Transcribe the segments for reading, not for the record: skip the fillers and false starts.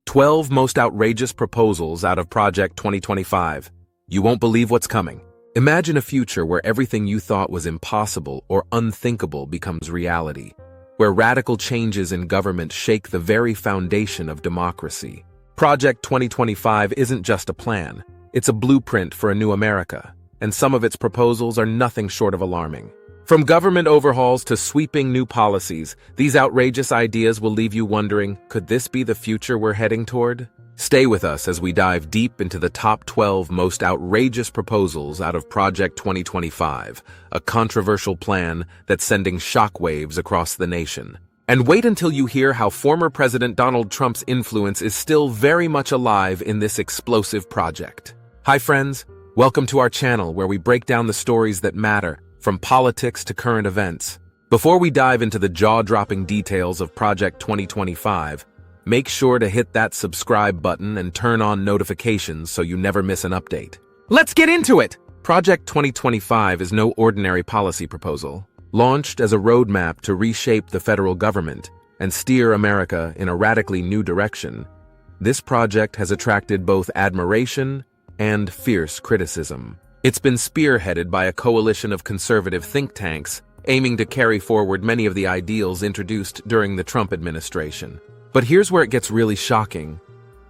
12 most outrageous proposals out of Project 2025. You won't believe what's coming. Imagine a future where everything you thought was impossible or unthinkable becomes reality, where radical changes in government shake the very foundation of democracy. Project 2025 isn't just a plan, it's a blueprint for a new America, and some of its proposals are nothing short of alarming. From government overhauls to sweeping new policies, these outrageous ideas will leave you wondering, could this be the future we're heading toward? Stay with us as we dive deep into the top 12 most outrageous proposals out of Project 2025, a controversial plan that's sending shockwaves across the nation. And wait until you hear how former President Donald Trump's influence is still very much alive in this explosive project. Hi friends, welcome to our channel where we break down the stories that matter, from politics to current events. Before we dive into the jaw-dropping details of Project 2025, make sure to hit that subscribe button and turn on notifications so you never miss an update. Let's get into it! Project 2025 is no ordinary policy proposal. Launched as a roadmap to reshape the federal government and steer America in a radically new direction, this project has attracted both admiration and fierce criticism. It's been spearheaded by a coalition of conservative think tanks aiming to carry forward many of the ideals introduced during the Trump administration. But here's where it gets really shocking.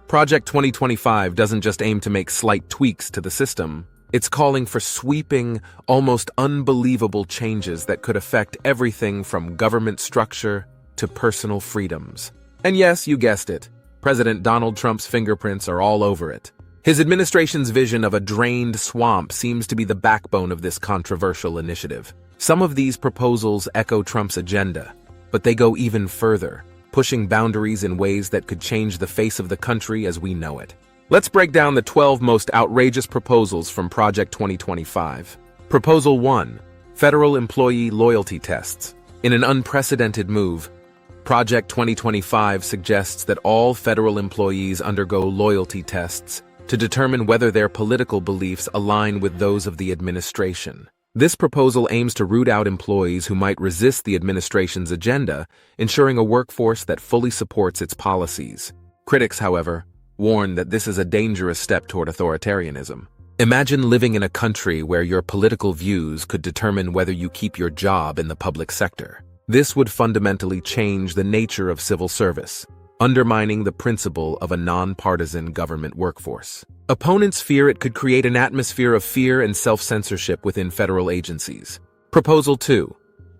Project 2025 doesn't just aim to make slight tweaks to the system. It's calling for sweeping, almost unbelievable changes that could affect everything from government structure to personal freedoms. And yes, you guessed it, President Donald Trump's fingerprints are all over it. His administration's vision of a drained swamp seems to be the backbone of this controversial initiative. Some of these proposals echo Trump's agenda, but they go even further, pushing boundaries in ways that could change the face of the country as we know it. Let's break down the 12 most outrageous proposals from Project 2025. Proposal 1. Federal Employee Loyalty Tests. In an unprecedented move, Project 2025 suggests that all federal employees undergo loyalty tests to determine whether their political beliefs align with those of the administration. This proposal aims to root out employees who might resist the administration's agenda, ensuring a workforce that fully supports its policies. Critics, however, warn that this is a dangerous step toward authoritarianism. Imagine living in a country where your political views could determine whether you keep your job in the public sector. This would fundamentally change the nature of civil service, undermining the principle of a nonpartisan government workforce. Opponents fear it could create an atmosphere of fear and self-censorship within federal agencies. Proposal 2.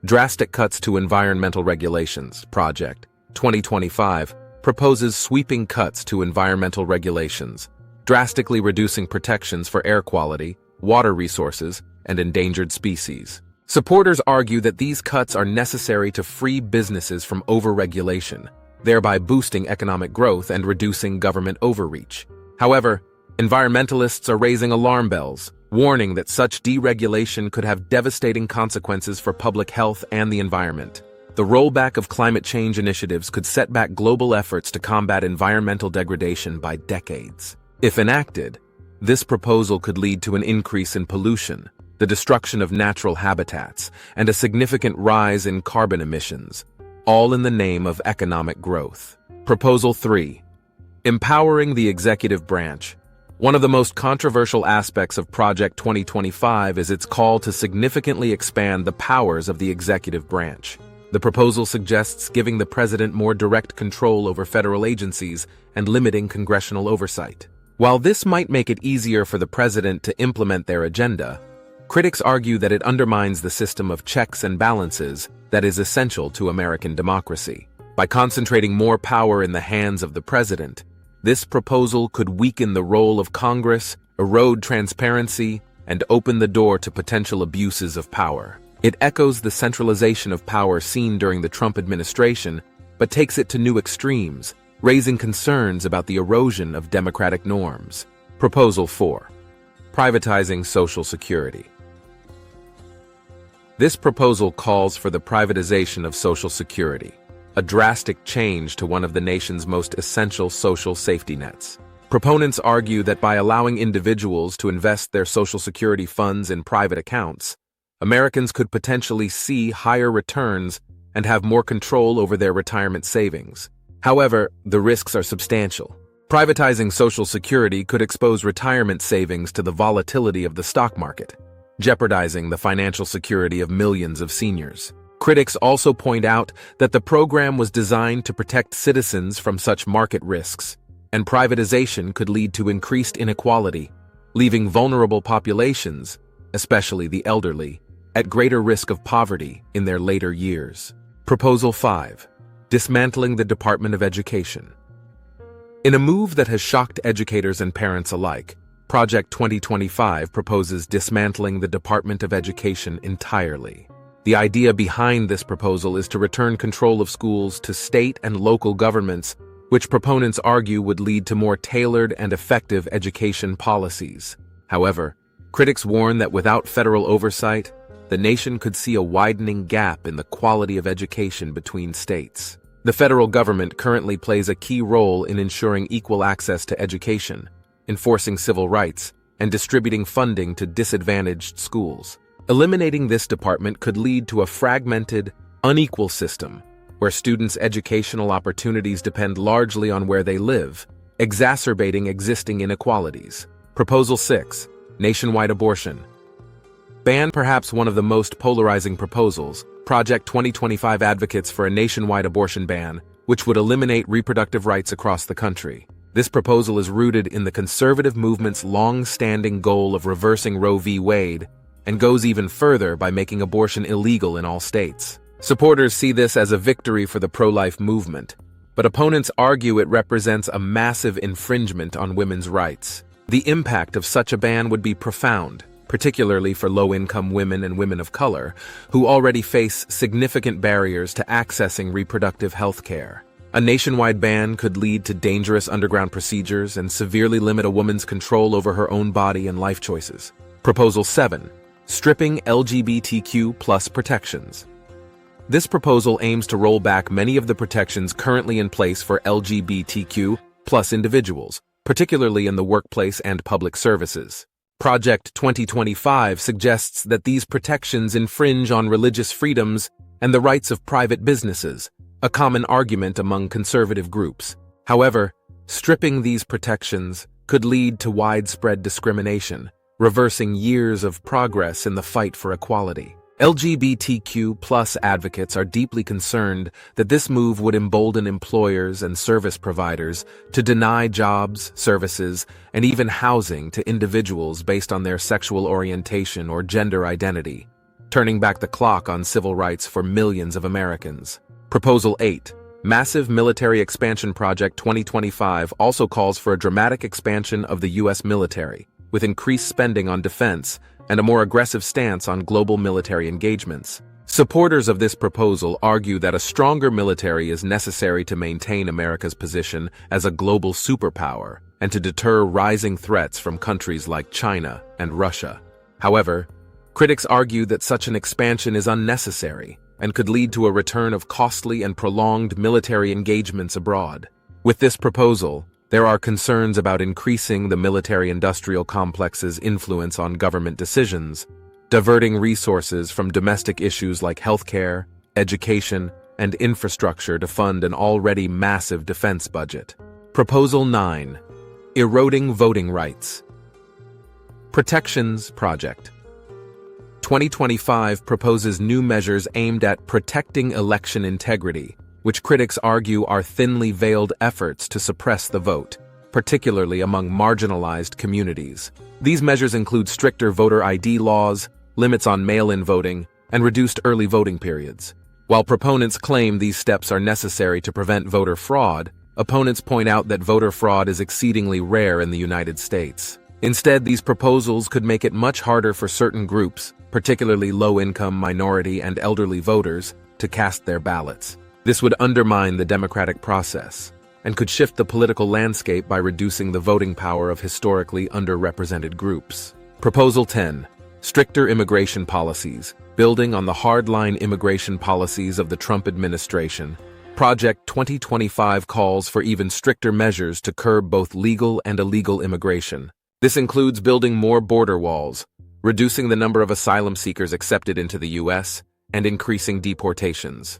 Drastic cuts to environmental regulations. Project 2025 proposes sweeping cuts to environmental regulations, drastically reducing protections for air quality, water resources, and endangered species. Supporters argue that these cuts are necessary to free businesses from overregulation, thereby boosting economic growth and reducing government overreach. However, environmentalists are raising alarm bells, warning that such deregulation could have devastating consequences for public health and the environment. The rollback of climate change initiatives could set back global efforts to combat environmental degradation by decades. If enacted, this proposal could lead to an increase in pollution, the destruction of natural habitats, and a significant rise in carbon emissions, all in the name of economic growth. Proposal 3. Empowering the executive branch. One of the most controversial aspects of Project 2025 is its call to significantly expand the powers of the executive branch. The proposal suggests giving the president more direct control over federal agencies and limiting congressional oversight. While this might make it easier for the president to implement their agenda, critics argue that it undermines the system of checks and balances that is essential to American democracy. By concentrating more power in the hands of the president, this proposal could weaken the role of Congress, erode transparency, and open the door to potential abuses of power. It echoes the centralization of power seen during the Trump administration, but takes it to new extremes, raising concerns about the erosion of democratic norms. Proposal 4. Privatizing Social Security. This proposal calls for the privatization of Social Security, a drastic change to one of the nation's most essential social safety nets. Proponents argue that by allowing individuals to invest their Social Security funds in private accounts, Americans could potentially see higher returns and have more control over their retirement savings. However, the risks are substantial. Privatizing Social Security could expose retirement savings to the volatility of the stock market, jeopardizing the financial security of millions of seniors. Critics also point out that the program was designed to protect citizens from such market risks, and privatization could lead to increased inequality, leaving vulnerable populations, especially the elderly, at greater risk of poverty in their later years. Proposal 5. Dismantling the Department of Education. In a move that has shocked educators and parents alike, Project 2025 proposes dismantling the Department of Education entirely. The idea behind this proposal is to return control of schools to state and local governments, which proponents argue would lead to more tailored and effective education policies. However, critics warn that without federal oversight, the nation could see a widening gap in the quality of education between states. The federal government currently plays a key role in ensuring equal access to education, enforcing civil rights, and distributing funding to disadvantaged schools. Eliminating this department could lead to a fragmented, unequal system where students' educational opportunities depend largely on where they live, exacerbating existing inequalities. Proposal 6. Nationwide abortion. Ban perhaps one of the most polarizing proposals, Project 2025 advocates for a nationwide abortion ban, which would eliminate reproductive rights across the country. This proposal is rooted in the conservative movement's long-standing goal of reversing Roe v. Wade, and goes even further by making abortion illegal in all states. Supporters see this as a victory for the pro-life movement, but opponents argue it represents a massive infringement on women's rights. The impact of such a ban would be profound, particularly for low-income women and women of color, who already face significant barriers to accessing reproductive health care. A nationwide ban could lead to dangerous underground procedures and severely limit a woman's control over her own body and life choices. Proposal 7. Stripping LGBTQ+ protections. This proposal aims to roll back many of the protections currently in place for LGBTQ+ individuals, particularly in the workplace and public services. Project 2025 suggests that these protections infringe on religious freedoms and the rights of private businesses, a common argument among conservative groups. However, stripping these protections could lead to widespread discrimination, reversing years of progress in the fight for equality. LGBTQ+ advocates are deeply concerned that this move would embolden employers and service providers to deny jobs, services, and even housing to individuals based on their sexual orientation or gender identity, turning back the clock on civil rights for millions of Americans. Proposal 8. Massive Military Expansion Project 2025 also calls for a dramatic expansion of the U.S. military, with increased spending on defense and a more aggressive stance on global military engagements. Supporters of this proposal argue that a stronger military is necessary to maintain America's position as a global superpower and to deter rising threats from countries like China and Russia. However, critics argue that such an expansion is unnecessary and could lead to a return of costly and prolonged military engagements abroad. With this proposal, there are concerns about increasing the military-industrial complex's influence on government decisions, diverting resources from domestic issues like healthcare, education, and infrastructure to fund an already massive defense budget. Proposal 9. Eroding voting rights. Protections Project 2025 proposes new measures aimed at protecting election integrity, which critics argue are thinly veiled efforts to suppress the vote, particularly among marginalized communities. These measures include stricter voter ID laws, limits on mail-in voting, and reduced early voting periods. While proponents claim these steps are necessary to prevent voter fraud, opponents point out that voter fraud is exceedingly rare in the United States. Instead, these proposals could make it much harder for certain groups, particularly low-income, minority, and elderly voters, to cast their ballots. This would undermine the democratic process and could shift the political landscape by reducing the voting power of historically underrepresented groups. Proposal 10. Stricter immigration policies. Building on the hardline immigration policies of the Trump administration, Project 2025 calls for even stricter measures to curb both legal and illegal immigration. This includes building more border walls, reducing the number of asylum seekers accepted into the U.S., and increasing deportations.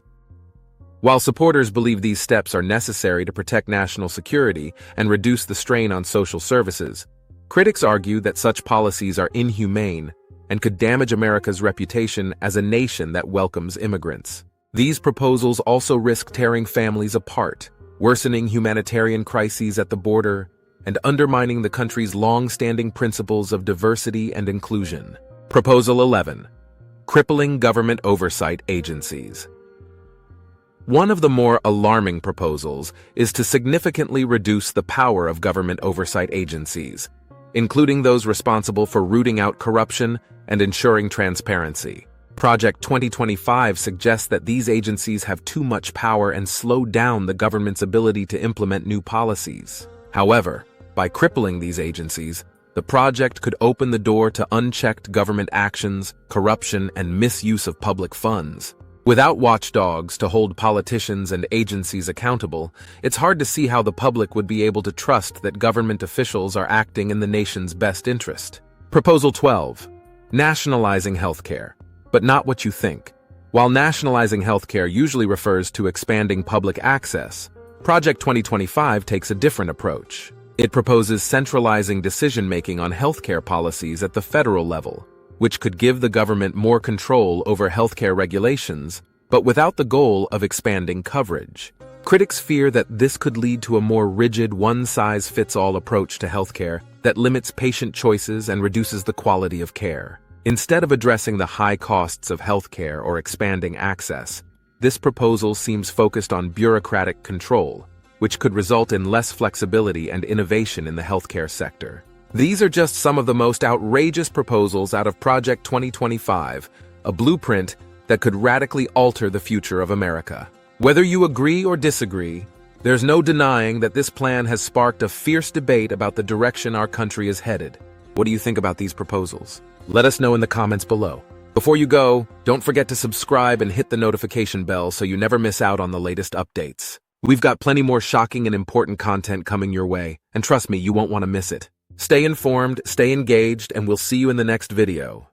While supporters believe these steps are necessary to protect national security and reduce the strain on social services, critics argue that such policies are inhumane and could damage America's reputation as a nation that welcomes immigrants. These proposals also risk tearing families apart, worsening humanitarian crises at the border, and undermining the country's long-standing principles of diversity and inclusion. Proposal 11. Crippling government oversight agencies. One of the more alarming proposals is to significantly reduce the power of government oversight agencies, including those responsible for rooting out corruption and ensuring transparency. Project 2025 suggests that these agencies have too much power and slow down the government's ability to implement new policies. However, by crippling these agencies, the project could open the door to unchecked government actions, corruption, and misuse of public funds. Without watchdogs to hold politicians and agencies accountable, it's hard to see how the public would be able to trust that government officials are acting in the nation's best interest. Proposal 12. Nationalizing healthcare. But not what you think. While nationalizing healthcare usually refers to expanding public access, Project 2025 takes a different approach. It proposes centralizing decision-making on healthcare policies at the federal level, which could give the government more control over healthcare regulations, but without the goal of expanding coverage. Critics fear that this could lead to a more rigid, one-size-fits-all approach to healthcare that limits patient choices and reduces the quality of care. Instead of addressing the high costs of healthcare or expanding access, this proposal seems focused on bureaucratic control, which could result in less flexibility and innovation in the healthcare sector. These are just some of the most outrageous proposals out of Project 2025, a blueprint that could radically alter the future of America. Whether you agree or disagree, there's no denying that this plan has sparked a fierce debate about the direction our country is headed. What do you think about these proposals? Let us know in the comments below. Before you go, don't forget to subscribe and hit the notification bell so you never miss out on the latest updates. We've got plenty more shocking and important content coming your way, and trust me, you won't want to miss it. Stay informed, stay engaged, and we'll see you in the next video.